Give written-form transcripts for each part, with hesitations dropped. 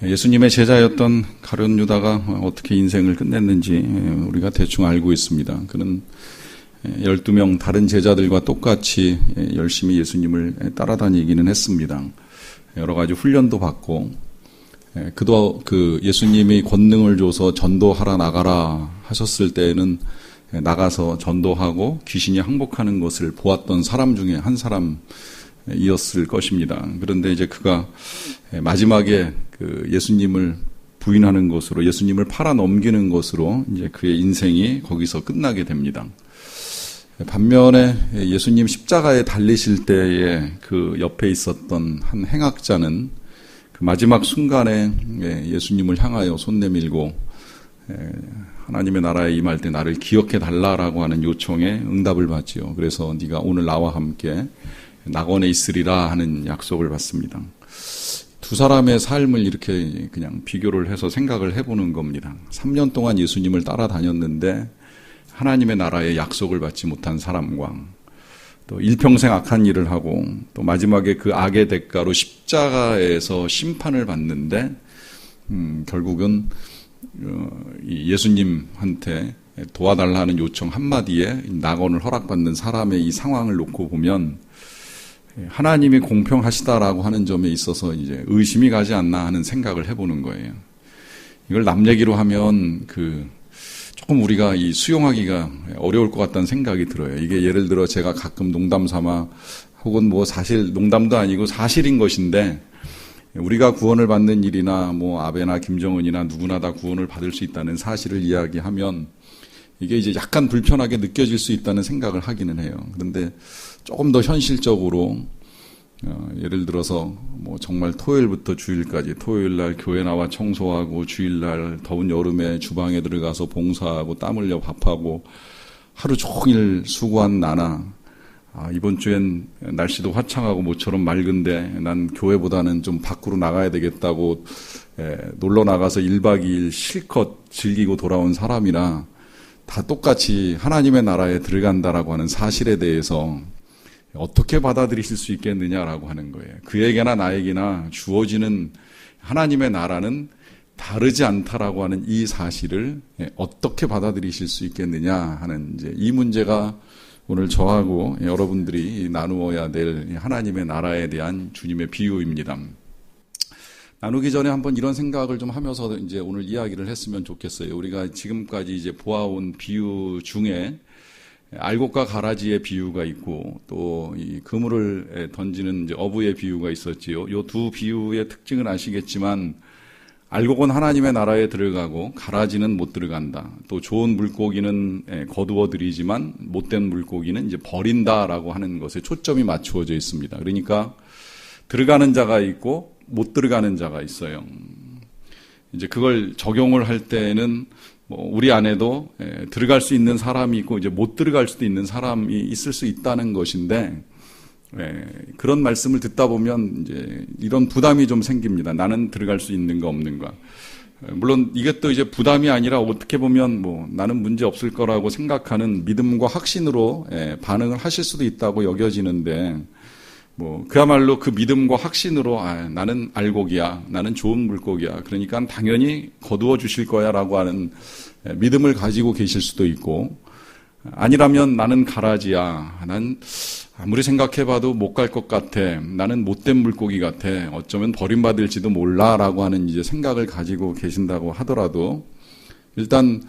예수님의 제자였던 가룟 유다가 어떻게 인생을 끝냈는지 우리가 대충 알고 있습니다. 그는 12명 다른 제자들과 똑같이 열심히 예수님을 따라다니기는 했습니다. 여러 가지 훈련도 받고, 그도 예수님이 권능을 줘서 전도하라 나가라 하셨을 때에는 나가서 전도하고 귀신이 항복하는 것을 보았던 사람 중에 한 사람이었을 것입니다. 그런데 이제 그가 마지막에 예수님을 부인하는 것으로, 예수님을 팔아 넘기는 것으로 이제 그의 인생이 거기서 끝나게 됩니다. 반면에 예수님 십자가에 달리실 때에 그 옆에 있었던 한 행악자는 그 마지막 순간에 예수님을 향하여 손 내밀고 하나님의 나라에 임할 때 나를 기억해 달라라고 하는 요청에 응답을 받지요. 그래서 네가 오늘 나와 함께 낙원에 있으리라 하는 약속을 받습니다. 두 사람의 삶을 이렇게 그냥 비교를 해서 생각을 해보는 겁니다. 3년 동안 예수님을 따라다녔는데 하나님의 나라의 약속을 받지 못한 사람과, 또 일평생 악한 일을 하고 또 마지막에 그 악의 대가로 십자가에서 심판을 받는데 결국은 예수님한테 도와달라는 요청 한마디에 낙원을 허락받는 사람의 이 상황을 놓고 보면 하나님이 공평하시다라고 하는 점에 있어서 이제 의심이 가지 않나 하는 생각을 해보는 거예요. 이걸 남 얘기로 하면 조금 우리가 수용하기가 어려울 것 같다는 생각이 들어요. 이게 예를 들어 제가 가끔 농담 삼아, 혹은 뭐 사실 농담도 아니고 사실인 것인데, 우리가 구원을 받는 일이나 아베나 김정은이나 누구나 다 구원을 받을 수 있다는 사실을 이야기하면 이게 이제 약간 불편하게 느껴질 수 있다는 생각을 하기는 해요. 그런데 조금 더 현실적으로 예를 들어서 정말 토요일부터 주일까지, 토요일날 교회 나와 청소하고, 주일날 더운 여름에 주방에 들어가서 봉사하고 땀 흘려 밥하고 하루 종일 수고한 나나, 이번 주엔 날씨도 화창하고 모처럼 맑은데 난 교회보다는 좀 밖으로 나가야 되겠다고 놀러 나가서 1박 2일 실컷 즐기고 돌아온 사람이나 다 똑같이 하나님의 나라에 들어간다라고 하는 사실에 대해서 어떻게 받아들이실 수 있겠느냐라고 하는 거예요. 그에게나 나에게나 주어지는 하나님의 나라는 다르지 않다라고 하는 이 사실을 어떻게 받아들이실 수 있겠느냐 하는 이제 이 문제가 오늘 저하고 여러분들이 나누어야 될 하나님의 나라에 대한 주님의 비유입니다. 나누기 전에 한번 이런 생각을 좀 하면서 이제 오늘 이야기를 했으면 좋겠어요. 우리가 지금까지 이제 보아온 비유 중에 알곡과 가라지의 비유가 있고, 또 이 그물을 던지는 이제 어부의 비유가 있었지요. 이 두 비유의 특징은 아시겠지만, 알곡은 하나님의 나라에 들어가고 가라지는 못 들어간다. 또 좋은 물고기는 거두어 들이지만 못된 물고기는 이제 버린다라고 하는 것에 초점이 맞추어져 있습니다. 그러니까 들어가는 자가 있고 못 들어가는 자가 있어요. 이제 그걸 적용을 할 때는 우리 안에도 들어갈 수 있는 사람이 있고 이제 못 들어갈 수도 있는 사람이 있을 수 있다는 것인데, 그런 말씀을 듣다 보면 이제 이런 부담이 좀 생깁니다. 나는 들어갈 수 있는가 없는가. 물론 이것도 이제 부담이 아니라 어떻게 보면 나는 문제 없을 거라고 생각하는 믿음과 확신으로 반응을 하실 수도 있다고 여겨지는데, 그야말로 그 믿음과 확신으로 나는 알곡이야, 나는 좋은 물고기야, 그러니까 당연히 거두어 주실 거야 라고 하는 믿음을 가지고 계실 수도 있고, 아니라면 나는 가라지야, 난 아무리 생각해봐도 못 갈 것 같아, 나는 못된 물고기 같아, 어쩌면 버림받을지도 몰라 라고 하는 이제 생각을 가지고 계신다고 하더라도, 일단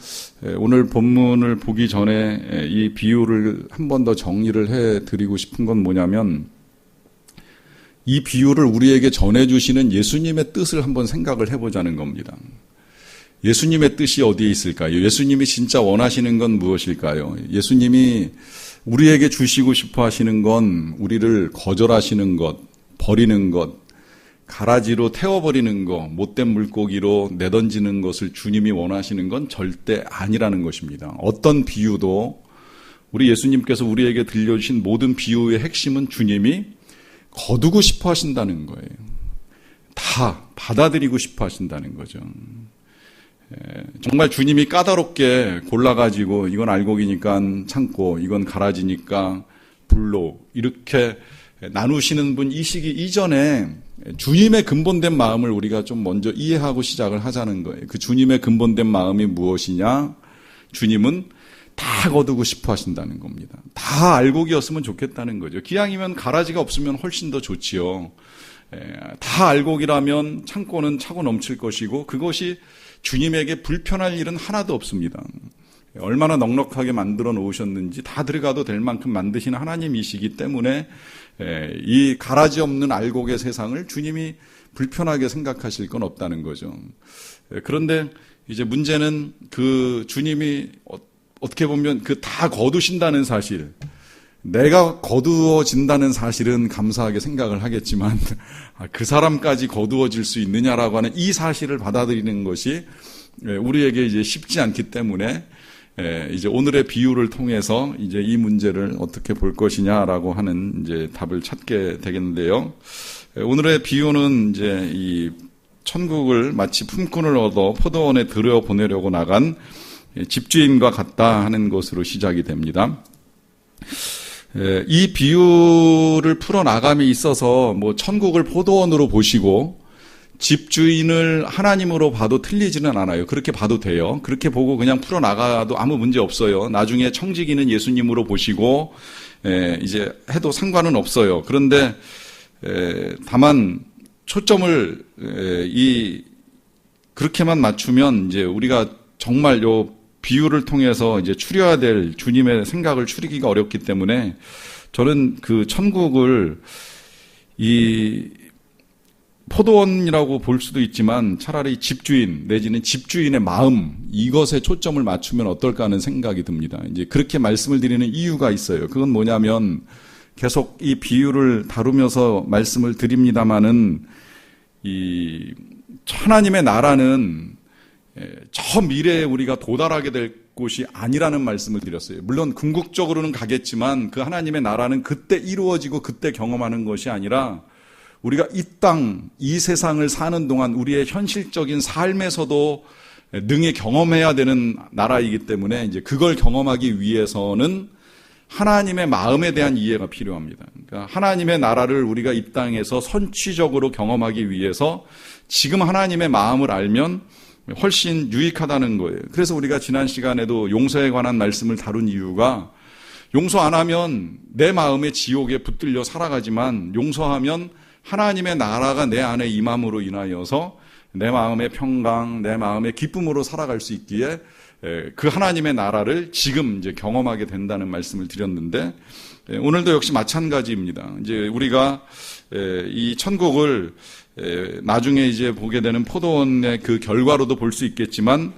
오늘 본문을 보기 전에 이 비유를 한 번 더 정리를 해드리고 싶은 건 뭐냐면, 이 비유를 우리에게 전해주시는 예수님의 뜻을 한번 생각을 해보자는 겁니다. 예수님의 뜻이 어디에 있을까요? 예수님이 진짜 원하시는 건 무엇일까요? 예수님이 우리에게 주시고 싶어 하시는 건 우리를 거절하시는 것, 버리는 것, 가라지로 태워버리는 것, 못된 물고기로 내던지는 것을 주님이 원하시는 건 절대 아니라는 것입니다. 어떤 비유도 우리 예수님께서 우리에게 들려주신 모든 비유의 핵심은 주님이 거두고 싶어 하신다는 거예요. 다 받아들이고 싶어 하신다는 거죠. 정말 주님이 까다롭게 골라가지고 이건 알곡이니까 참고, 이건 가라지니까 불로, 이렇게 나누시는 분이시기 이전에 주님의 근본된 마음을 우리가 좀 먼저 이해하고 시작을 하자는 거예요. 그 주님의 근본된 마음이 무엇이냐? 주님은 다 거두고 싶어 하신다는 겁니다. 다 알곡이었으면 좋겠다는 거죠. 기왕이면 가라지가 없으면 훨씬 더 좋지요. 다 알곡이라면 창고는 차고 넘칠 것이고 그것이 주님에게 불편할 일은 하나도 없습니다. 얼마나 넉넉하게 만들어 놓으셨는지 다 들어가도 될 만큼 만드신 하나님이시기 때문에 이 가라지 없는 알곡의 세상을 주님이 불편하게 생각하실 건 없다는 거죠. 그런데 이제 문제는 그 주님이 어떻게 보면 그 다 거두신다는 사실, 내가 거두어진다는 사실은 감사하게 생각을 하겠지만 그 사람까지 거두어질 수 있느냐라고 하는 이 사실을 받아들이는 것이 우리에게 이제 쉽지 않기 때문에 이제 오늘의 비유를 통해서 이제 이 문제를 어떻게 볼 것이냐라고 하는 이제 답을 찾게 되겠는데요. 오늘의 비유는 이제 이 천국을 마치 품꾼을 얻어 포도원에 들여 보내려고 나간 집주인과 같다 하는 것으로 시작이 됩니다. 이 비유를 풀어나감에 있어서 뭐 천국을 포도원으로 보시고 집주인을 하나님으로 봐도 틀리지는 않아요. 그렇게 봐도 돼요. 그렇게 보고 그냥 풀어나가도 아무 문제 없어요. 나중에 청지기는 예수님으로 보시고 이제 해도 상관은 없어요. 그런데 다만 초점을 그렇게만 맞추면 이제 우리가 정말 요 비유를 통해서 이제 추려야 될 주님의 생각을 추리기가 어렵기 때문에 저는 그 천국을 이 포도원이라고 볼 수도 있지만 차라리 집주인 내지는 집주인의 마음 이것에 초점을 맞추면 어떨까 하는 생각이 듭니다. 이제 그렇게 말씀을 드리는 이유가 있어요. 그건 뭐냐면 계속 이 비유를 다루면서 말씀을 드립니다마는 이 하나님의 나라는 저 미래에 우리가 도달하게 될 곳이 아니라는 말씀을 드렸어요. 물론 궁극적으로는 가겠지만 그 하나님의 나라는 그때 이루어지고 그때 경험하는 것이 아니라 우리가 이 땅, 이 세상을 사는 동안 우리의 현실적인 삶에서도 능히 경험해야 되는 나라이기 때문에 이제 그걸 경험하기 위해서는 하나님의 마음에 대한 이해가 필요합니다. 그러니까 하나님의 나라를 우리가 이 땅에서 선취적으로 경험하기 위해서 지금 하나님의 마음을 알면 훨씬 유익하다는 거예요. 그래서 우리가 지난 시간에도 용서에 관한 말씀을 다룬 이유가 용서 안 하면 내 마음의 지옥에 붙들려 살아가지만 용서하면 하나님의 나라가 내 안에 임함으로 인하여서 내 마음의 평강, 내 마음의 기쁨으로 살아갈 수 있기에 그 하나님의 나라를 지금 이제 경험하게 된다는 말씀을 드렸는데 오늘도 역시 마찬가지입니다. 이제 우리가 이 천국을 나중에 이제 보게 되는 포도원의 그 결과로도 볼 수 있겠지만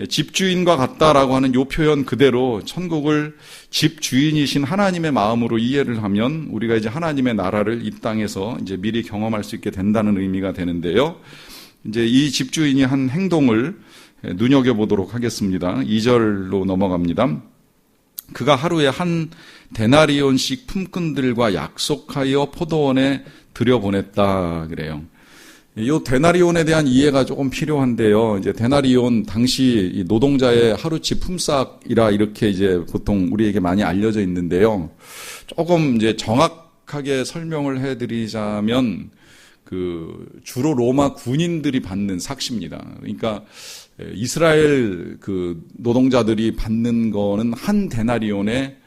집주인과 같다라고 하는 요 표현 그대로 천국을 집주인이신 하나님의 마음으로 이해를 하면 우리가 이제 하나님의 나라를 이 땅에서 이제 미리 경험할 수 있게 된다는 의미가 되는데요. 이제 이 집주인이 한 행동을 눈여겨보도록 하겠습니다. 2절로 넘어갑니다. 그가 하루에 한 데나리온씩 품꾼들과 약속하여 포도원에 들여보냈다 그래요. 이 데나리온에 대한 이해가 조금 필요한데요. 이제 데나리온 당시 노동자의 하루치 품삯이라 이렇게 이제 보통 우리에게 많이 알려져 있는데요. 조금 이제 정확하게 설명을 해드리자면 주로 로마 군인들이 받는 삭시입니다. 그러니까 이스라엘 노동자들이 받는 거는 한 데나리온에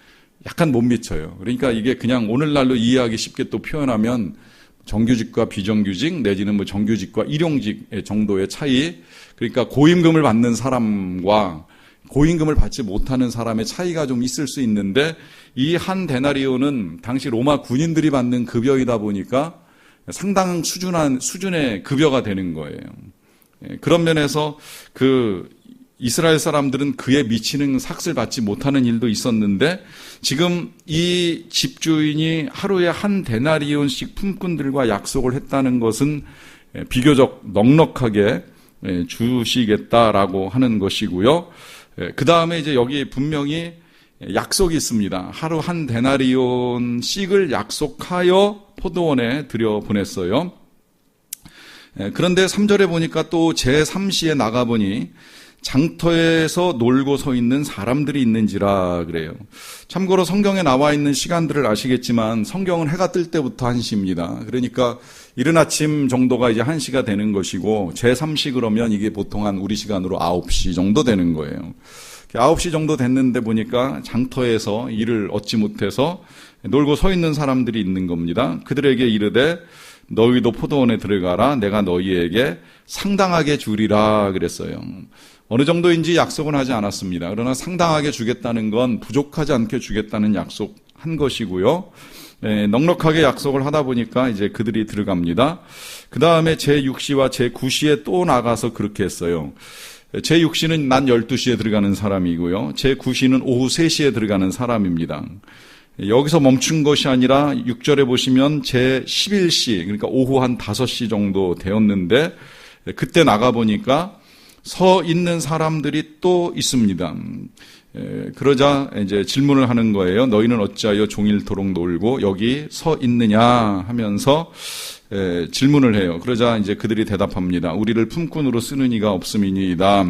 약간 못 미쳐요. 그러니까 이게 그냥 오늘날로 이해하기 쉽게 또 표현하면 정규직과 비정규직 내지는 정규직과 일용직 정도의 차이, 그러니까 고임금을 받는 사람과 고임금을 받지 못하는 사람의 차이가 좀 있을 수 있는데 이 한 데나리온은 당시 로마 군인들이 받는 급여이다 보니까 상당한 수준의 급여가 되는 거예요. 그런 면에서 이스라엘 사람들은 그에 미치는 삭을 받지 못하는 일도 있었는데 지금 이 집주인이 하루에 한 데나리온씩 품꾼들과 약속을 했다는 것은 비교적 넉넉하게 주시겠다라고 하는 것이고요. 그 다음에 이제 여기 분명히 약속이 있습니다. 하루 한 데나리온씩을 약속하여 포도원에 들여보냈어요. 그런데 3절에 보니까 또 제3시에 나가보니 장터에서 놀고 서 있는 사람들이 있는지라 그래요. 참고로 성경에 나와 있는 시간들을 아시겠지만 성경은 해가 뜰 때부터 1시입니다. 그러니까 이른 아침 정도가 이제 1시가 되는 것이고 제3시 그러면 이게 보통 한 우리 시간으로 9시 정도 되는 거예요. 9시 정도 됐는데 보니까 장터에서 일을 얻지 못해서 놀고 서 있는 사람들이 있는 겁니다. 그들에게 이르되 너희도 포도원에 들어가라. 내가 너희에게 상당하게 주리라 그랬어요. 어느 정도인지 약속은 하지 않았습니다. 그러나 상당하게 주겠다는 건 부족하지 않게 주겠다는 약속한 것이고요. 넉넉하게 약속을 하다 보니까 이제 그들이 들어갑니다. 그 다음에 제6시와 제9시에 또 나가서 그렇게 했어요. 제6시는 낮 12시에 들어가는 사람이고요. 제9시는 오후 3시에 들어가는 사람입니다. 여기서 멈춘 것이 아니라 6절에 보시면 제11시, 그러니까 오후 한 5시 정도 되었는데 그때 나가보니까 서 있는 사람들이 또 있습니다. 그러자 이제 질문을 하는 거예요. 너희는 어찌하여 종일토록 놀고 여기 서 있느냐 하면서 질문을 해요. 그러자 이제 그들이 대답합니다. 우리를 품꾼으로 쓰는 이가 없음이니이다.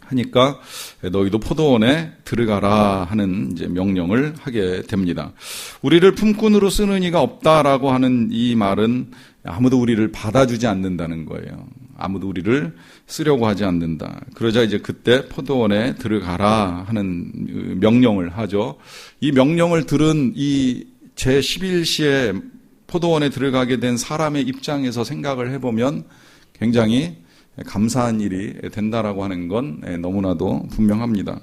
하니까 너희도 포도원에 들어가라 하는 이제 명령을 하게 됩니다. 우리를 품꾼으로 쓰는 이가 없다라고 하는 이 말은 아무도 우리를 받아주지 않는다는 거예요. 아무도 우리를 쓰려고 하지 않는다. 그러자 이제 그때 포도원에 들어가라 하는 명령을 하죠. 이 명령을 들은 이 제11시에 포도원에 들어가게 된 사람의 입장에서 생각을 해보면 굉장히 감사한 일이 된다라고 하는 건 너무나도 분명합니다.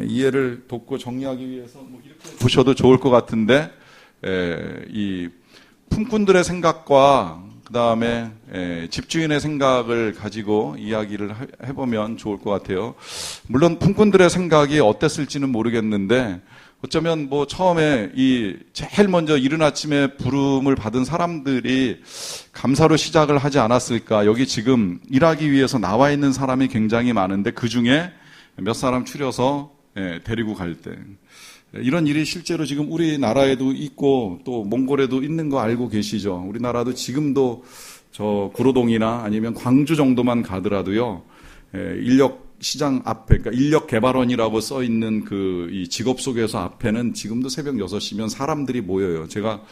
이해를 돕고 정리하기 위해서 이렇게 보셔도 좋을 것 같은데 이 품꾼들의 생각과 그 다음에 집주인의 생각을 가지고 이야기를 해보면 좋을 것 같아요. 물론 품꾼들의 생각이 어땠을지는 모르겠는데 어쩌면 처음에 제일 먼저 이른 아침에 부름을 받은 사람들이 감사로 시작을 하지 않았을까. 여기 지금 일하기 위해서 나와 있는 사람이 굉장히 많은데 그 중에 몇 사람 추려서 데리고 갈 때. 이런 일이 실제로 지금 우리나라에도 있고 또 몽골에도 있는 거 알고 계시죠? 우리나라도 지금도 저 구로동이나 아니면 광주 정도만 가더라도요, 인력 시장 앞에, 그러니까 인력개발원이라고 써 있는 이 직업 속에서 앞에는 지금도 새벽 6시면 사람들이 모여요. 제가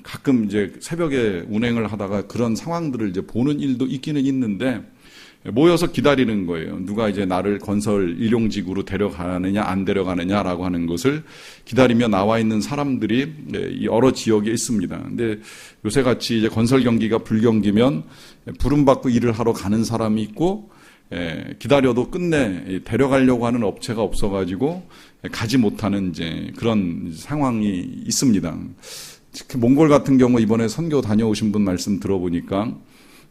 가끔 이제 새벽에 운행을 하다가 그런 상황들을 이제 보는 일도 있기는 있는데, 모여서 기다리는 거예요. 누가 이제 나를 건설 일용직으로 데려가느냐 안 데려가느냐라고 하는 것을 기다리며 나와 있는 사람들이 여러 지역에 있습니다. 근데 요새 같이 이제 건설 경기가 불경기면 부름받고 일을 하러 가는 사람이 있고, 기다려도 끝내 데려가려고 하는 업체가 없어가지고 가지 못하는 이제 그런 상황이 있습니다. 특히 몽골 같은 경우 이번에 선교 다녀오신 분 말씀 들어보니까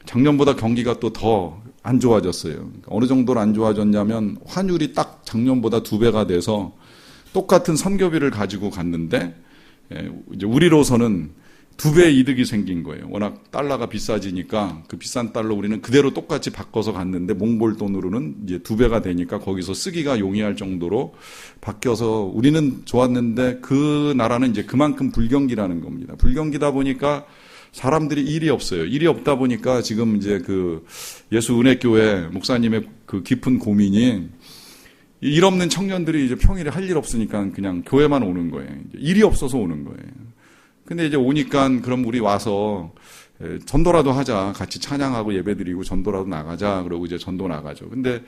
작년보다 경기가 또 더 안 좋아졌어요. 어느 정도로 안 좋아졌냐면 환율이 딱 작년보다 2배가 돼서 똑같은 선교비를 가지고 갔는데 이제 우리로서는 2배의 이득이 생긴 거예요. 워낙 달러가 비싸지니까 그 비싼 달러 우리는 그대로 똑같이 바꿔서 갔는데 몽골 돈으로는 이제 2배가 되니까 거기서 쓰기가 용이할 정도로 바뀌어서 우리는 좋았는데 그 나라는 이제 그만큼 불경기라는 겁니다. 불경기다 보니까 사람들이 일이 없어요. 일이 없다 보니까 지금 이제 예수은혜교회 목사님의 깊은 고민이 일 없는 청년들이 이제 평일에 할 일 없으니까 그냥 교회만 오는 거예요. 일이 없어서 오는 거예요. 근데 이제 오니까 그럼 우리 와서 전도라도 하자. 같이 찬양하고 예배드리고 전도라도 나가자. 그러고 이제 전도 나가죠. 근데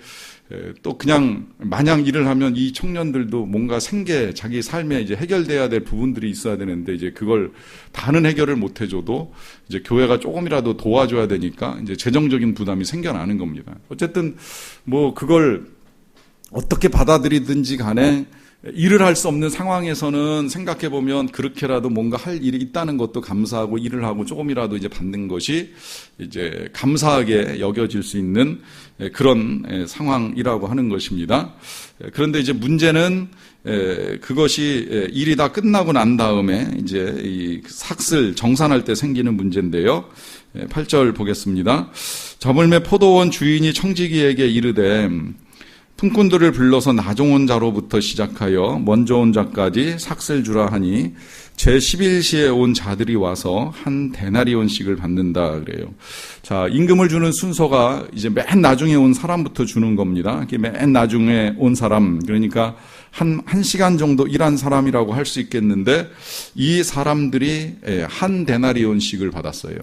또 그냥 마냥 일을 하면 이 청년들도 뭔가 자기 삶에 이제 해결돼야 될 부분들이 있어야 되는데 이제 그걸 다는 해결을 못 해줘도 이제 교회가 조금이라도 도와줘야 되니까 이제 재정적인 부담이 생겨나는 겁니다. 어쨌든 그걸 어떻게 받아들이든지 간에 일을 할 수 없는 상황에서는 생각해보면 그렇게라도 뭔가 할 일이 있다는 것도 감사하고 일을 하고 조금이라도 이제 받는 것이 이제 감사하게 여겨질 수 있는 그런 상황이라고 하는 것입니다. 그런데 이제 문제는 그것이 일이 다 끝나고 난 다음에 이제 이 삭슬 정산할 때 생기는 문제인데요. 8절 보겠습니다. 저물매 포도원 주인이 청지기에게 이르되 품꾼들을 불러서 나종 온 자로부터 시작하여 먼저 온 자까지 삭슬 주라 하니 제11시에 온 자들이 와서 한 데나리온씩을 받는다 그래요. 자, 임금을 주는 순서가 이제 맨 나중에 온 사람부터 주는 겁니다. 맨 나중에 온 사람, 그러니까 한 시간 정도 일한 사람이라고 할 수 있겠는데, 이 사람들이 한 데나리온씩을 받았어요.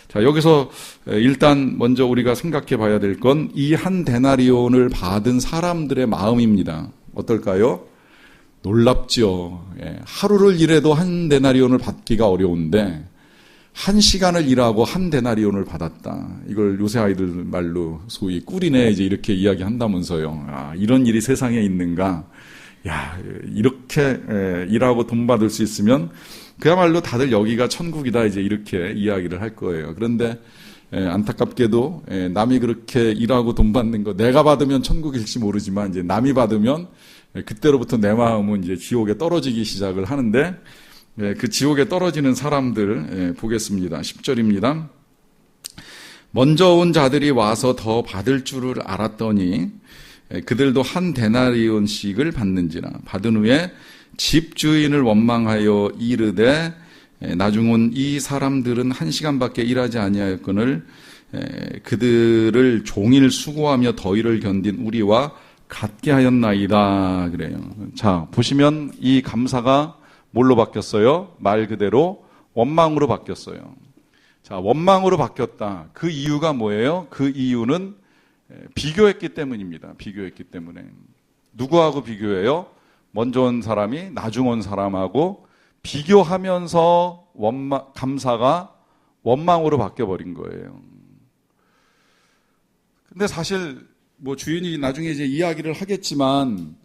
자, 여기서 일단 먼저 우리가 생각해 봐야 될 건 이 한 데나리온을 받은 사람들의 마음입니다. 어떨까요? 놀랍죠. 하루를 일해도 한 데나리온을 받기가 어려운데 한 시간을 일하고 한 데나리온을 받았다. 이걸 요새 아이들 말로 소위 꿀이네 이제 이렇게 이야기한다면서요. 아, 이런 일이 세상에 있는가? 야, 이렇게 일하고 돈 받을 수 있으면 그야말로 다들 여기가 천국이다 이제 이렇게 이야기를 할 거예요. 그런데 안타깝게도 남이 그렇게 일하고 돈 받는 거 내가 받으면 천국일지 모르지만 이제 남이 받으면 그때로부터 내 마음은 이제 지옥에 떨어지기 시작을 하는데, 그 지옥에 떨어지는 사람들 보겠습니다. 10절입니다. 먼저 온 자들이 와서 더 받을 줄을 알았더니 그들도 한 데나리온씩을 받는지라. 받은 후에 집주인을 원망하여 이르되 나중 온 이 사람들은 한 시간밖에 일하지 아니하였거늘 그들을 종일 수고하며 더위를 견딘 우리와 같게 하였나이다 그래요. 자, 보시면 이 감사가 뭘로 바뀌었어요? 말 그대로 원망으로 바뀌었어요. 자, 원망으로 바뀌었다. 그 이유가 뭐예요? 그 이유는 비교했기 때문입니다. 비교했기 때문에. 누구하고 비교해요? 먼저 온 사람이 나중 온 사람하고 비교하면서 감사가 원망으로 바뀌어버린 거예요. 근데 사실 뭐 주인이 나중에 이제 이야기를 하겠지만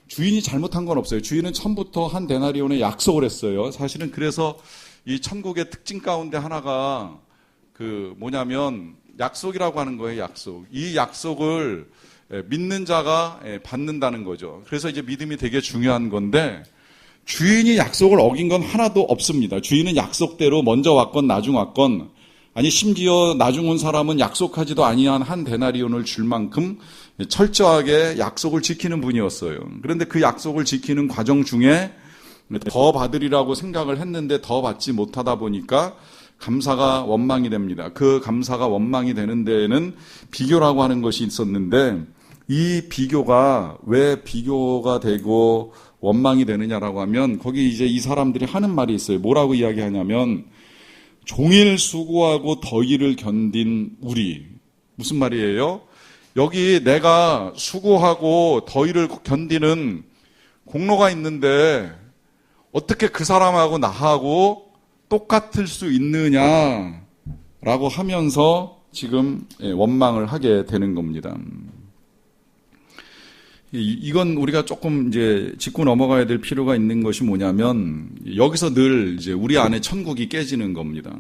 주인이 잘못한 건 없어요. 주인은 처음부터 한 데나리온에 약속을 했어요. 사실은 그래서 이 천국의 특징 가운데 하나가 그 뭐냐면 약속이라고 하는 거예요. 약속. 이 약속을 믿는 자가 받는다는 거죠. 그래서 이제 믿음이 되게 중요한 건데 주인이 약속을 어긴 건 하나도 없습니다. 주인은 약속대로 먼저 왔건 나중 왔건, 아니 심지어 나중 온 사람은 약속하지도 아니한 한 데나리온을 줄 만큼 철저하게 약속을 지키는 분이었어요. 그런데 그 약속을 지키는 과정 중에 더 받으리라고 생각을 했는데 더 받지 못하다 보니까 감사가 원망이 됩니다. 그 감사가 원망이 되는 데에는 비교라고 하는 것이 있었는데, 이 비교가 왜 비교가 되고 원망이 되느냐라고 하면 거기 이제 이 사람들이 하는 말이 있어요. 뭐라고 이야기하냐면 종일 수고하고 더위를 견딘 우리. 무슨 말이에요? 여기 내가 수고하고 더위를 견디는 공로가 있는데 어떻게 그 사람하고 나하고 똑같을 수 있느냐라고 하면서 지금 원망을 하게 되는 겁니다. 이건 우리가 조금 이제 짚고 넘어가야 될 필요가 있는 것이 뭐냐면 여기서 늘 이제 우리 안에 천국이 깨지는 겁니다.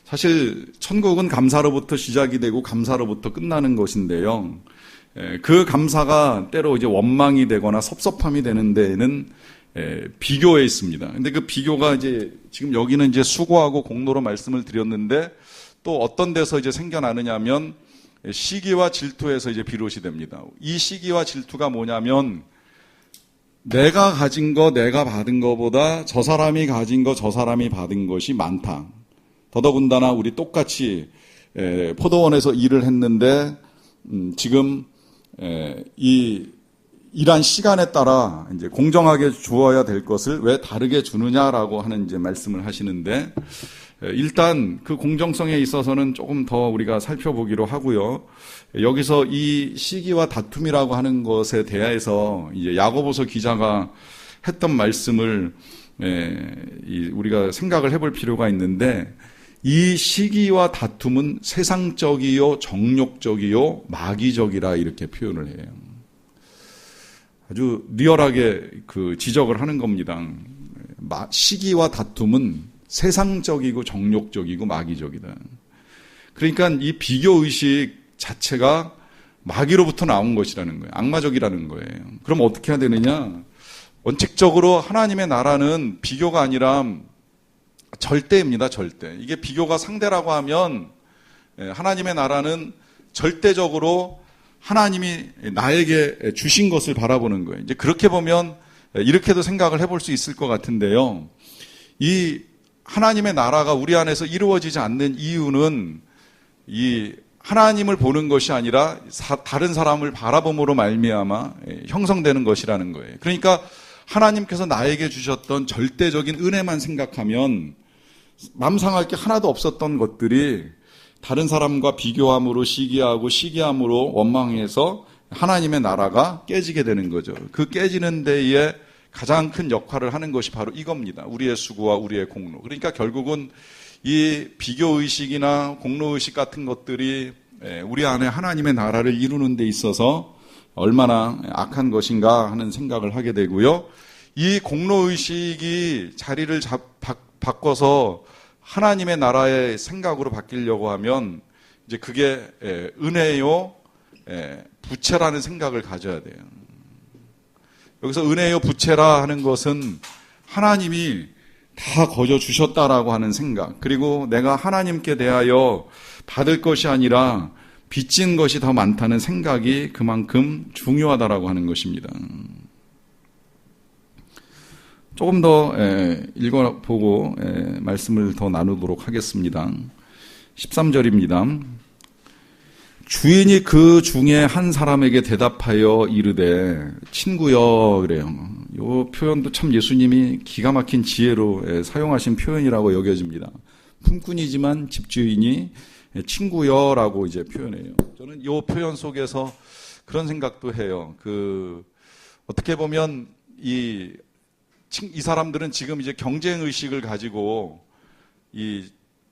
사실 천국은 감사로부터 시작이 되고 감사로부터 끝나는 것인데요. 그 감사가 때로 이제 원망이 되거나 섭섭함이 되는 데에는 비교에 있습니다. 근데 그 비교가 이제 지금 여기는 이제 수고하고 공로로 말씀을 드렸는데 또 어떤 데서 이제 생겨나느냐면 시기와 질투에서 이제 비롯이 됩니다. 이 시기와 질투가 뭐냐면 내가 가진 거, 내가 받은 거보다 저 사람이 가진 거, 저 사람이 받은 것이 많다. 더더군다나 우리 똑같이 포도원에서 일을 했는데 지금 이 일한 시간에 따라 이제 공정하게 주어야 될 것을 왜 다르게 주느냐라고 하는 이제 말씀을 하시는데, 일단 그 공정성에 있어서는 조금 더 우리가 살펴보기로 하고요. 여기서 이 시기와 다툼이라고 하는 것에 대해서 이제 야고보서 기자가 했던 말씀을 우리가 생각을 해볼 필요가 있는데, 이 시기와 다툼은 세상적이요, 정욕적이요, 마귀적이라 이렇게 표현을 해요. 아주 리얼하게 그 지적을 하는 겁니다. 시기와 다툼은 세상적이고 정욕적이고 마귀적이다. 그러니까 이 비교의식 자체가 마귀로부터 나온 것이라는 거예요. 악마적이라는 거예요. 그럼 어떻게 해야 되느냐? 원칙적으로 하나님의 나라는 비교가 아니라 절대입니다. 절대. 이게 비교가 상대라고 하면 하나님의 나라는 절대적으로 하나님이 나에게 주신 것을 바라보는 거예요. 이제 그렇게 보면 이렇게도 생각을 해볼 수 있을 것 같은데요. 이 하나님의 나라가 우리 안에서 이루어지지 않는 이유는 이 하나님을 보는 것이 아니라 다른 사람을 바라봄으로 말미암아 형성되는 것이라는 거예요. 그러니까 하나님께서 나에게 주셨던 절대적인 은혜만 생각하면 맘 상할 게 하나도 없었던 것들이 다른 사람과 비교함으로 시기하고 시기함으로 원망해서 하나님의 나라가 깨지게 되는 거죠. 그 깨지는 데에 가장 큰 역할을 하는 것이 바로 이겁니다. 우리의 수고와 우리의 공로. 그러니까 결국은 이 비교의식이나 공로의식 같은 것들이 우리 안에 하나님의 나라를 이루는 데 있어서 얼마나 악한 것인가 하는 생각을 하게 되고요. 이 공로의식이 자리를 바꿔서 하나님의 나라의 생각으로 바뀌려고 하면 이제 그게 은혜요, 부채라는 생각을 가져야 돼요. 여기서 은혜요, 부채라 하는 것은 하나님이 다 거저 주셨다라고 하는 생각, 그리고 내가 하나님께 대하여 받을 것이 아니라 빚진 것이 더 많다는 생각이 그만큼 중요하다라고 하는 것입니다. 조금 더 읽어보고 말씀을 더 나누도록 하겠습니다. 13절입니다. 주인이 그 중에 한 사람에게 대답하여 이르되 친구여, 그래요. 이 표현도 참 예수님이 기가 막힌 지혜로 사용하신 표현이라고 여겨집니다. 품꾼이지만 집주인이 친구여라고 이제 표현해요. 저는 이 표현 속에서 그런 생각도 해요. 어떻게 보면 이 사람들은 지금 이제 경쟁 의식을 가지고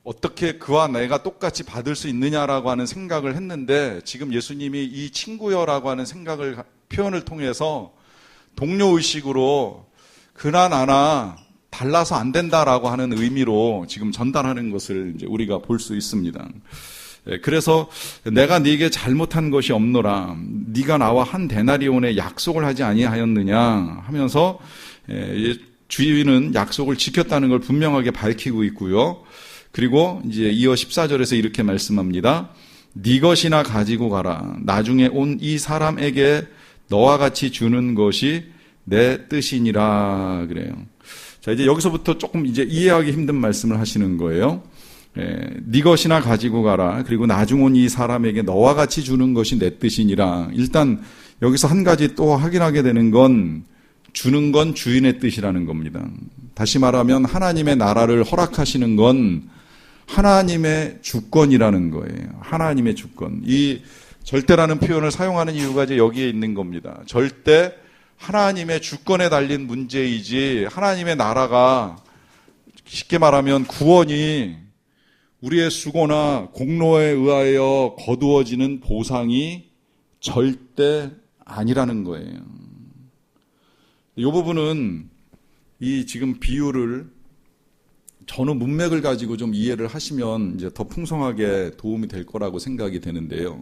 어떻게 그와 내가 똑같이 받을 수 있느냐라고 하는 생각을 했는데, 지금 예수님이 이 친구여라고 하는 표현을 통해서 동료 의식으로 그나 나나 달라서 안 된다라고 하는 의미로 지금 전달하는 것을 이제 우리가 볼 수 있습니다. 그래서 내가 네게 잘못한 것이 없노라, 네가 나와 한 데나리온의 약속을 하지 아니하였느냐 하면서 주인은 약속을 지켰다는 걸 분명하게 밝히고 있고요. 그리고 이제 이어 14절에서 이렇게 말씀합니다. 네 것이나 가지고 가라. 나중에 온 이 사람에게 너와 같이 주는 것이 내 뜻이니라, 그래요. 자, 이제 여기서부터 조금 이제 이해하기 힘든 말씀을 하시는 거예요. 네 것이나 가지고 가라. 그리고 나중 온 이 사람에게 너와 같이 주는 것이 내 뜻이니라. 일단 여기서 한 가지 또 확인하게 되는 건, 주는 건 주인의 뜻이라는 겁니다. 다시 말하면 하나님의 나라를 허락하시는 건 하나님의 주권이라는 거예요. 하나님의 주권. 이 절대라는 표현을 사용하는 이유가 이제 여기에 있는 겁니다. 절대 하나님의 주권에 달린 문제이지, 하나님의 나라가 쉽게 말하면 구원이 우리의 수고나 공로에 의하여 거두어지는 보상이 절대 아니라는 거예요. 이 부분은 이 지금 비유를 전후 문맥을 가지고 좀 이해를 하시면 이제 더 풍성하게 도움이 될 거라고 생각이 되는데요.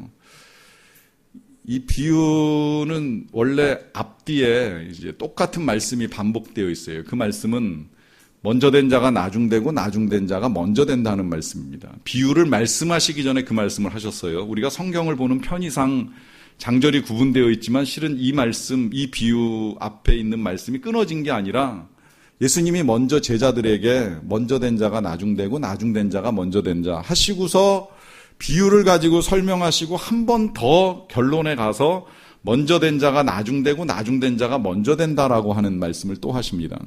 이 비유는 원래 앞뒤에 이제 똑같은 말씀이 반복되어 있어요. 그 말씀은 먼저 된 자가 나중되고 나중된 자가 먼저 된다는 말씀입니다. 비유를 말씀하시기 전에 그 말씀을 하셨어요. 우리가 성경을 보는 편의상 장절이 구분되어 있지만 실은 이 말씀, 이 비유 앞에 있는 말씀이 끊어진 게 아니라 예수님이 먼저 제자들에게 먼저 된 자가 나중되고 나중된 자가 먼저 된 자 하시고서 비유를 가지고 설명하시고 한 번 더 결론에 가서 먼저 된 자가 나중되고 나중된 자가 먼저 된다라고 하는 말씀을 또 하십니다.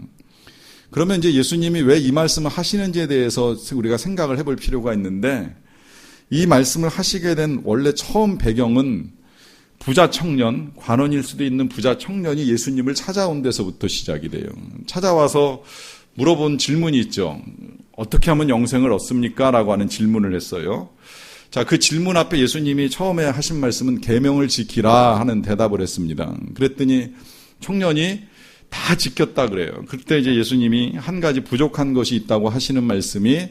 그러면 이제 예수님이 왜 이 말씀을 하시는지에 대해서 우리가 생각을 해볼 필요가 있는데, 이 말씀을 하시게 된 원래 처음 배경은 부자 청년, 관원일 수도 있는 부자 청년이 예수님을 찾아온 데서부터 시작이 돼요. 찾아와서 물어본 질문이 있죠. 어떻게 하면 영생을 얻습니까? 라고 하는 질문을 했어요. 자, 그 질문 앞에 예수님이 처음에 하신 말씀은 계명을 지키라 하는 대답을 했습니다. 그랬더니 청년이 다 지켰다 그래요. 그때 이제 예수님이 한 가지 부족한 것이 있다고 하시는 말씀이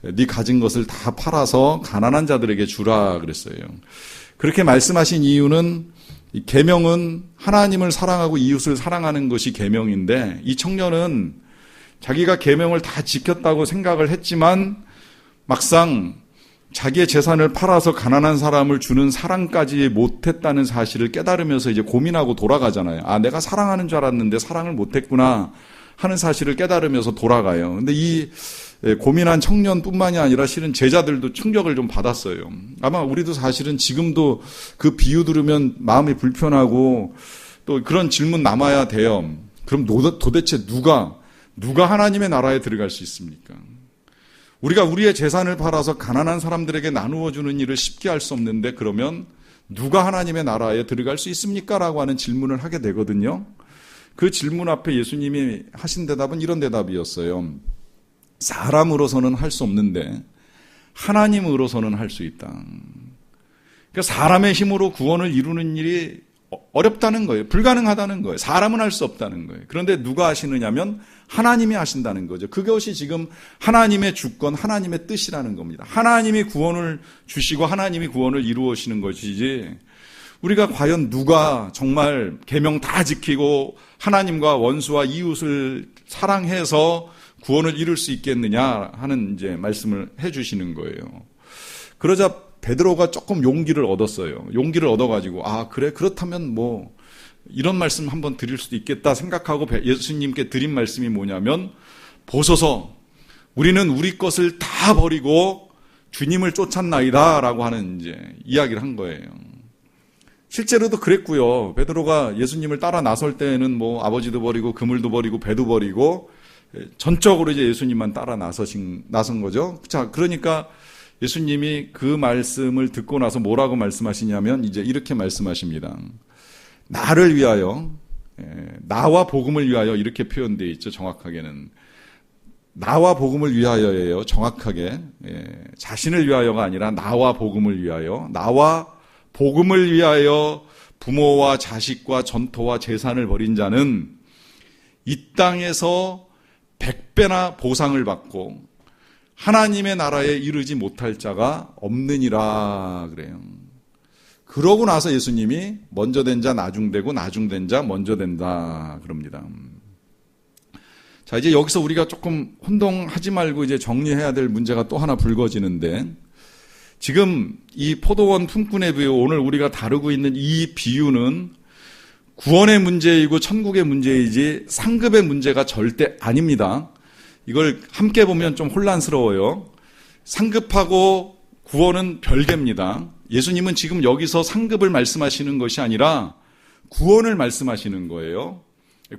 네 가진 것을 다 팔아서 가난한 자들에게 주라 그랬어요. 그렇게 말씀하신 이유는 이 계명은 하나님을 사랑하고 이웃을 사랑하는 것이 계명인데, 이 청년은 자기가 계명을 다 지켰다고 생각을 했지만 막상 자기의 재산을 팔아서 가난한 사람을 주는 사랑까지 못했다는 사실을 깨달으면서 이제 고민하고 돌아가잖아요. 아, 내가 사랑하는 줄 알았는데 사랑을 못했구나 하는 사실을 깨달으면서 돌아가요. 근데 이 고민한 청년뿐만이 아니라 실은 제자들도 충격을 좀 받았어요. 아마 우리도 사실은 지금도 그 비유 들으면 마음이 불편하고 또 그런 질문 남아야 돼요. 그럼 도대체 누가 하나님의 나라에 들어갈 수 있습니까? 우리가 우리의 재산을 팔아서 가난한 사람들에게 나누어 주는 일을 쉽게 할 수 없는데 그러면 누가 하나님의 나라에 들어갈 수 있습니까? 라고 하는 질문을 하게 되거든요. 그 질문 앞에 예수님이 하신 대답은 이런 대답이었어요. 사람으로서는 할 수 없는데 하나님으로서는 할 수 있다. 그러니까 사람의 힘으로 구원을 이루는 일이 어렵다는 거예요. 불가능하다는 거예요. 사람은 할 수 없다는 거예요. 그런데 누가 하시느냐면 하나님이 하신다는 거죠. 그것이 지금 하나님의 주권, 하나님의 뜻이라는 겁니다. 하나님이 구원을 주시고 하나님이 구원을 이루시는 것이지 우리가 과연 누가 정말 계명 다 지키고 하나님과 원수와 이웃을 사랑해서 구원을 이룰 수 있겠느냐 하는 이제 말씀을 해 주시는 거예요. 그러자 베드로가 조금 용기를 얻었어요. 용기를 얻어가지고 그래 그렇다면 뭐 이런 말씀 한번 드릴 수도 있겠다 생각하고 예수님께 드린 말씀이 뭐냐면 보소서 우리는 우리 것을 다 버리고 주님을 쫓았나이다라고 하는 이제 이야기를 한 거예요. 실제로도 그랬고요. 베드로가 예수님을 따라 나설 때는 뭐 아버지도 버리고 그물도 버리고 배도 버리고 전적으로 이제 예수님만 따라 나선 거죠. 자, 그러니까 예수님이 그 말씀을 듣고 나서 뭐라고 말씀하시냐면 이제 이렇게 말씀하십니다. 나를 위하여, 나와 복음을 위하여 이렇게 표현되어 있죠. 정확하게는. 나와 복음을 위하여예요. 정확하게. 자신을 위하여가 아니라 나와 복음을 위하여. 나와 복음을 위하여 부모와 자식과 전토와 재산을 벌인 자는 이 땅에서 100배나 보상을 받고 하나님의 나라에 이르지 못할 자가 없느니라 그래요. 그러고 나서 예수님이 먼저 된 자 나중되고 나중된 자 먼저 된다 그럽니다. 자, 이제 여기서 우리가 조금 혼동하지 말고 이제 정리해야 될 문제가 또 하나 불거지는데 지금 이 포도원 품꾼의 비유, 오늘 우리가 다루고 있는 이 비유는 구원의 문제이고 천국의 문제이지 상급의 문제가 절대 아닙니다. 이걸 함께 보면 좀 혼란스러워요. 상급하고 구원은 별개입니다. 예수님은 지금 여기서 상급을 말씀하시는 것이 아니라 구원을 말씀하시는 거예요.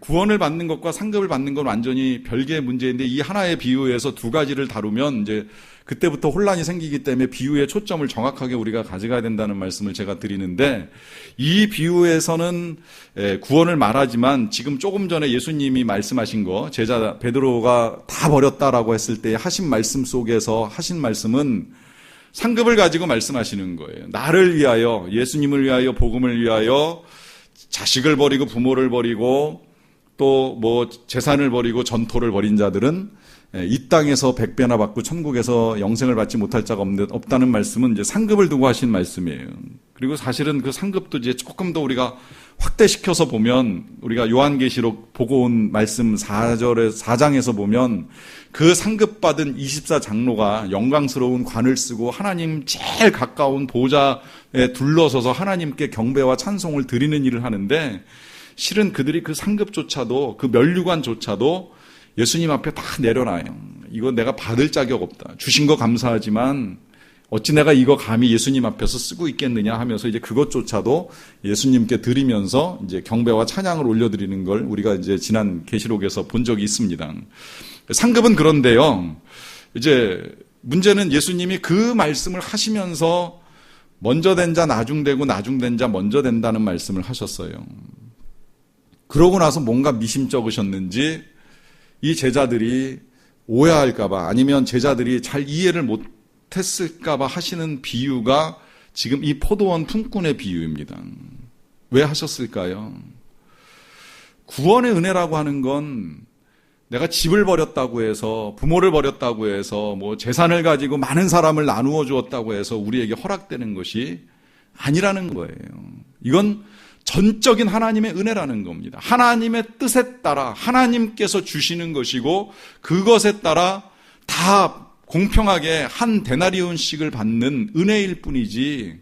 구원을 받는 것과 상급을 받는 건 완전히 별개의 문제인데 이 하나의 비유에서 두 가지를 다루면 이제 그때부터 혼란이 생기기 때문에 비유의 초점을 정확하게 우리가 가져가야 된다는 말씀을 제가 드리는데 이 비유에서는 구원을 말하지만 지금 조금 전에 예수님이 말씀하신 거 제자 베드로가 다 버렸다라고 했을 때 하신 말씀 속에서 하신 말씀은 상급을 가지고 말씀하시는 거예요. 나를 위하여, 예수님을 위하여, 복음을 위하여 자식을 버리고 부모를 버리고 또 뭐 재산을 버리고 전토를 벌인 자들은 이 땅에서 100배나 받고 천국에서 영생을 받지 못할 자가 없다는 말씀은 이제 상급을 두고 하신 말씀이에요. 그리고 사실은 그 상급도 이제 조금 더 우리가 확대시켜서 보면 우리가 요한계시록 보고 온 말씀 4장에서 보면 그 상급받은 24장로가 영광스러운 관을 쓰고 하나님 제일 가까운 보좌에 둘러서서 하나님께 경배와 찬송을 드리는 일을 하는데 실은 그들이 그 상급조차도 그 면류관조차도 예수님 앞에 다 내려놔요. 이거 내가 받을 자격 없다. 주신 거 감사하지만 어찌 내가 이거 감히 예수님 앞에서 쓰고 있겠느냐 하면서 이제 그것조차도 예수님께 드리면서 이제 경배와 찬양을 올려드리는 걸 우리가 이제 지난 계시록에서 본 적이 있습니다. 상급은 그런데요. 이제 문제는 예수님이 그 말씀을 하시면서 먼저 된 자 나중되고 나중된 자 먼저 된다는 말씀을 하셨어요. 그러고 나서 뭔가 미심쩍으셨는지 이 제자들이 오해할까봐 아니면 제자들이 잘 이해를 못했을까봐 하시는 비유가 지금 이 포도원 품꾼의 비유입니다. 왜 하셨을까요? 구원의 은혜라고 하는 건 내가 집을 버렸다고 해서 부모를 버렸다고 해서 뭐 재산을 가지고 많은 사람을 나누어 주었다고 해서 우리에게 허락되는 것이 아니라는 거예요. 이건 전적인 하나님의 은혜라는 겁니다. 하나님의 뜻에 따라 하나님께서 주시는 것이고 그것에 따라 다 공평하게 한 데나리온씩을 받는 은혜일 뿐이지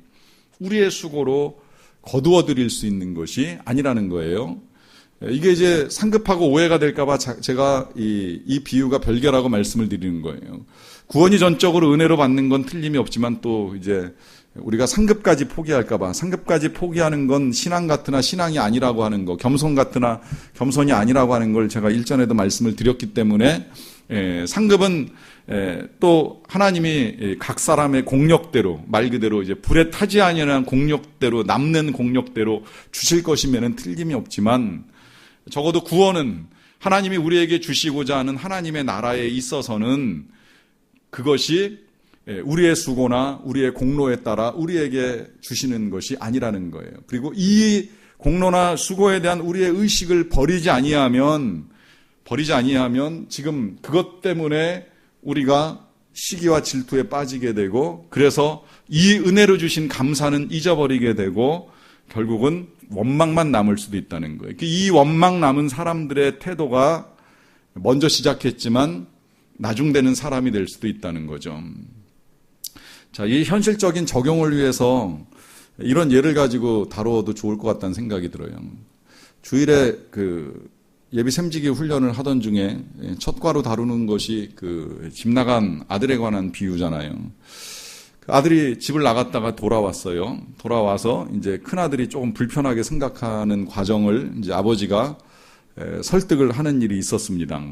우리의 수고로 거두어 드릴 수 있는 것이 아니라는 거예요. 이게 이제 상급하고 오해가 될까봐 제가 이 비유가 별개라고 말씀을 드리는 거예요. 구원이 전적으로 은혜로 받는 건 틀림이 없지만 또 이제 우리가 상급까지 포기할까봐, 상급까지 포기하는 건 신앙 같으나 신앙이 아니라고 하는 거, 겸손 같으나 겸손이 아니라고 하는 걸 제가 일전에도 말씀을 드렸기 때문에 상급은 또 하나님이 각 사람의 공력대로, 말 그대로 이제 불에 타지 아니하는 공력대로, 남는 공력대로 주실 것이면은 틀림이 없지만, 적어도 구원은 하나님이 우리에게 주시고자 하는 하나님의 나라에 있어서는 그것이 우리의 수고나 우리의 공로에 따라 우리에게 주시는 것이 아니라는 거예요. 그리고 이 공로나 수고에 대한 우리의 의식을 버리지 아니하면 지금 그것 때문에 우리가 시기와 질투에 빠지게 되고, 그래서 이 은혜로 주신 감사는 잊어버리게 되고 결국은 원망만 남을 수도 있다는 거예요. 이 원망 남은 사람들의 태도가 먼저 시작했지만 나중되는 사람이 될 수도 있다는 거죠. 자, 이 현실적인 적용을 위해서 이런 예를 가지고 다루어도 좋을 것 같다는 생각이 들어요. 주일에 예비 샘지기 훈련을 하던 중에 첫 과로 다루는 것이 집 나간 아들에 관한 비유잖아요. 그 아들이 집을 나갔다가 돌아왔어요. 돌아와서 이제 큰 아들이 조금 불편하게 생각하는 과정을 이제 아버지가 설득을 하는 일이 있었습니다.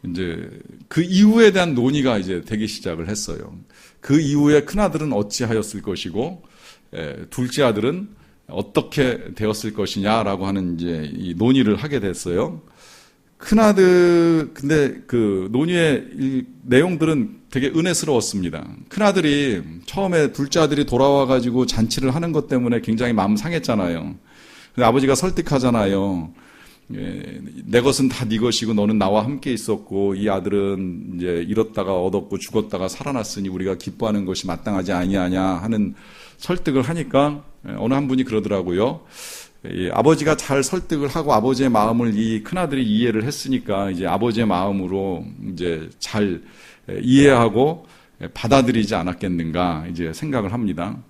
이제 그 이후에 대한 논의가 이제 되기 시작을 했어요. 그 이후에 큰 아들은 어찌하였을 것이고, 둘째 아들은 어떻게 되었을 것이냐라고 하는 이제 이 논의를 하게 됐어요. 근데 그 논의의 이 내용들은 되게 은혜스러웠습니다. 큰 아들이 처음에 둘째 아들이 돌아와가지고 잔치를 하는 것 때문에 굉장히 마음 상했잖아요. 근데 아버지가 설득하잖아요. 내 것은 다 네 것이고 너는 나와 함께 있었고 이 아들은 이제 잃었다가 얻었고 죽었다가 살아났으니 우리가 기뻐하는 것이 마땅하지 아니하냐 하는 설득을 하니까 어느 한 분이 그러더라고요. 아버지가 잘 설득을 하고 아버지의 마음을 이 큰아들이 이해를 했으니까 이제 아버지의 마음으로 이제 잘 이해하고 받아들이지 않았겠는가 이제 생각을 합니다.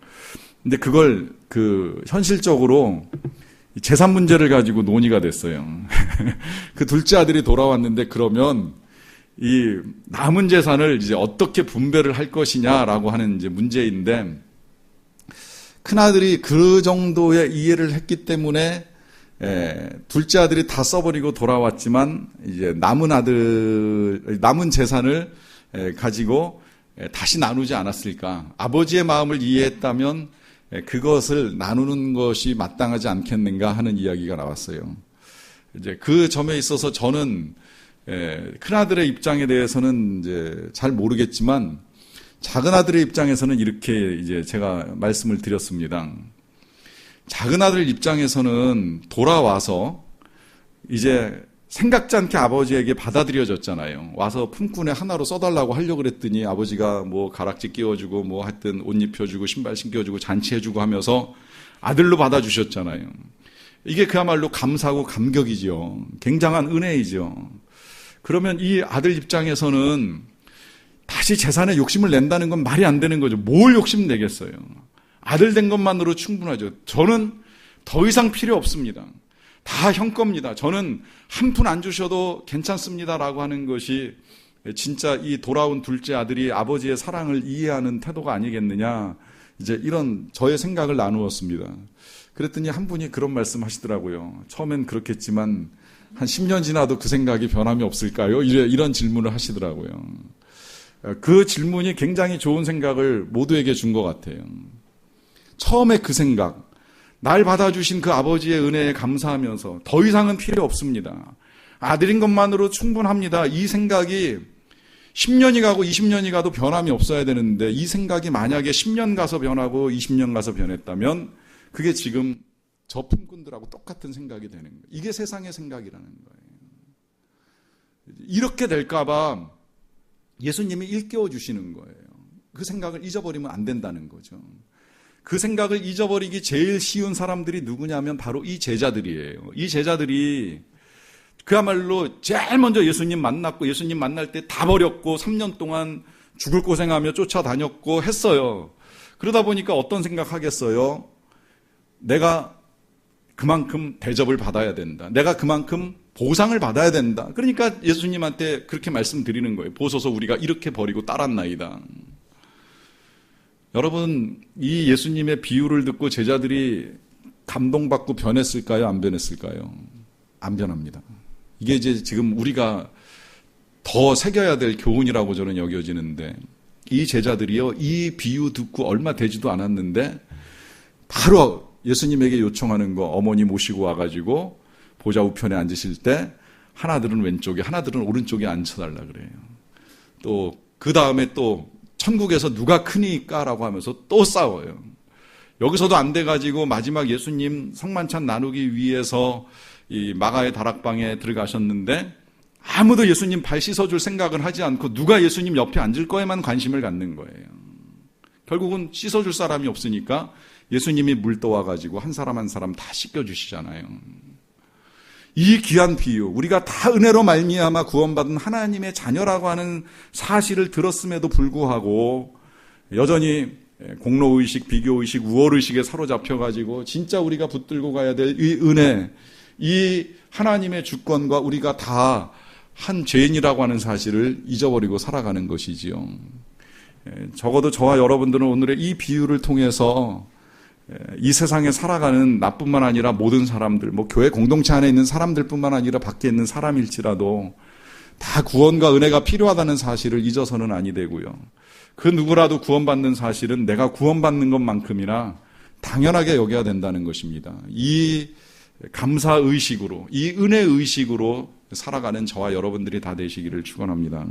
근데 그걸 현실적으로 재산 문제를 가지고 논의가 됐어요. 그 둘째 아들이 돌아왔는데 그러면 이 남은 재산을 이제 어떻게 분배를 할 것이냐라고 하는 이제 문제인데, 큰 아들이 그 정도의 이해를 했기 때문에 둘째 아들이 다 써버리고 돌아왔지만 이제 남은 재산을 가지고 다시 나누지 않았을까? 아버지의 마음을 이해했다면 그것을 나누는 것이 마땅하지 않겠는가 하는 이야기가 나왔어요. 이제 그 점에 있어서 저는 큰아들의 입장에 대해서는 이제 잘 모르겠지만 작은 아들의 입장에서는 이렇게 이제 제가 말씀을 드렸습니다. 작은 아들 입장에서는 돌아와서 이제 생각지 않게 아버지에게 받아들여졌잖아요. 와서 품꾼에 하나로 써달라고 하려고 그랬더니 아버지가 뭐 가락지 끼워주고 뭐 하여튼 옷 입혀주고 신발 신겨주고 잔치해주고 하면서 아들로 받아주셨잖아요. 이게 그야말로 감사하고 감격이죠. 굉장한 은혜이죠. 그러면 이 아들 입장에서는 다시 재산에 욕심을 낸다는 건 말이 안 되는 거죠. 뭘 욕심 내겠어요. 아들 된 것만으로 충분하죠. 저는 더 이상 필요 없습니다. 다 형 겁니다. 저는 한 푼 안 주셔도 괜찮습니다라고 하는 것이 진짜 이 돌아온 둘째 아들이 아버지의 사랑을 이해하는 태도가 아니겠느냐, 이제 이런 저의 생각을 나누었습니다. 그랬더니 한 분이 그런 말씀 하시더라고요. 처음엔 그렇겠지만 한 10년 지나도 그 생각이 변함이 없을까요? 이런 질문을 하시더라고요. 그 질문이 굉장히 좋은 생각을 모두에게 준 것 같아요. 처음에 그 생각, 날 받아주신 그 아버지의 은혜에 감사하면서 더 이상은 필요 없습니다. 아들인 것만으로 충분합니다. 이 생각이 10년이 가고 20년이 가도 변함이 없어야 되는데, 이 생각이 만약에 10년 가서 변하고 20년 가서 변했다면 그게 지금 저 품꾼들하고 똑같은 생각이 되는 거예요. 이게 세상의 생각이라는 거예요. 이렇게 될까봐 예수님이 일깨워 주시는 거예요. 그 생각을 잊어버리면 안 된다는 거죠. 그 생각을 잊어버리기 제일 쉬운 사람들이 누구냐면 바로 이 제자들이에요. 이 제자들이 그야말로 제일 먼저 예수님 만났고, 예수님 만날 때 다 버렸고 3년 동안 죽을 고생하며 쫓아다녔고 했어요. 그러다 보니까 어떤 생각하겠어요? 내가 그만큼 대접을 받아야 된다. 내가 그만큼 보상을 받아야 된다. 그러니까 예수님한테 그렇게 말씀드리는 거예요. 보소서 우리가 이렇게 버리고 따랐나이다. 여러분, 이 예수님의 비유를 듣고 제자들이 감동받고 변했을까요? 안 변했을까요? 안 변합니다. 이게 이제 지금 우리가 더 새겨야 될 교훈이라고 저는 여겨지는데, 이 제자들이요, 이 비유 듣고 얼마 되지도 않았는데 바로 예수님에게 요청하는 거, 어머니 모시고 와가지고 보좌 우편에 앉으실 때 하나들은 왼쪽에 하나들은 오른쪽에 앉혀달라 그래요. 또 그 다음에 또 천국에서 누가 크니까라고 하면서 또 싸워요. 여기서도 안 돼가지고 마지막 예수님 성만찬 나누기 위해서 이 마가의 다락방에 들어가셨는데 아무도 예수님 발 씻어줄 생각을 하지 않고 누가 예수님 옆에 앉을 거에만 관심을 갖는 거예요. 결국은 씻어줄 사람이 없으니까 예수님이 물 떠와가지고 한 사람 한 사람 다 씻겨주시잖아요. 이 귀한 비유, 우리가 다 은혜로 말미암아 구원받은 하나님의 자녀라고 하는 사실을 들었음에도 불구하고 여전히 공로의식, 비교의식, 우월의식에 사로잡혀가지고 진짜 우리가 붙들고 가야 될 이 은혜, 이 하나님의 주권과 우리가 다 한 죄인이라고 하는 사실을 잊어버리고 살아가는 것이지요. 적어도 저와 여러분들은 오늘의 이 비유를 통해서 이 세상에 살아가는 나뿐만 아니라 모든 사람들, 교회 공동체 안에 있는 사람들뿐만 아니라 밖에 있는 사람일지라도 다 구원과 은혜가 필요하다는 사실을 잊어서는 아니 되고요. 그 누구라도 구원받는 사실은 내가 구원받는 것만큼이나 당연하게 여겨야 된다는 것입니다. 이 감사의식으로, 이 은혜의식으로 살아가는 저와 여러분들이 다 되시기를 축원합니다.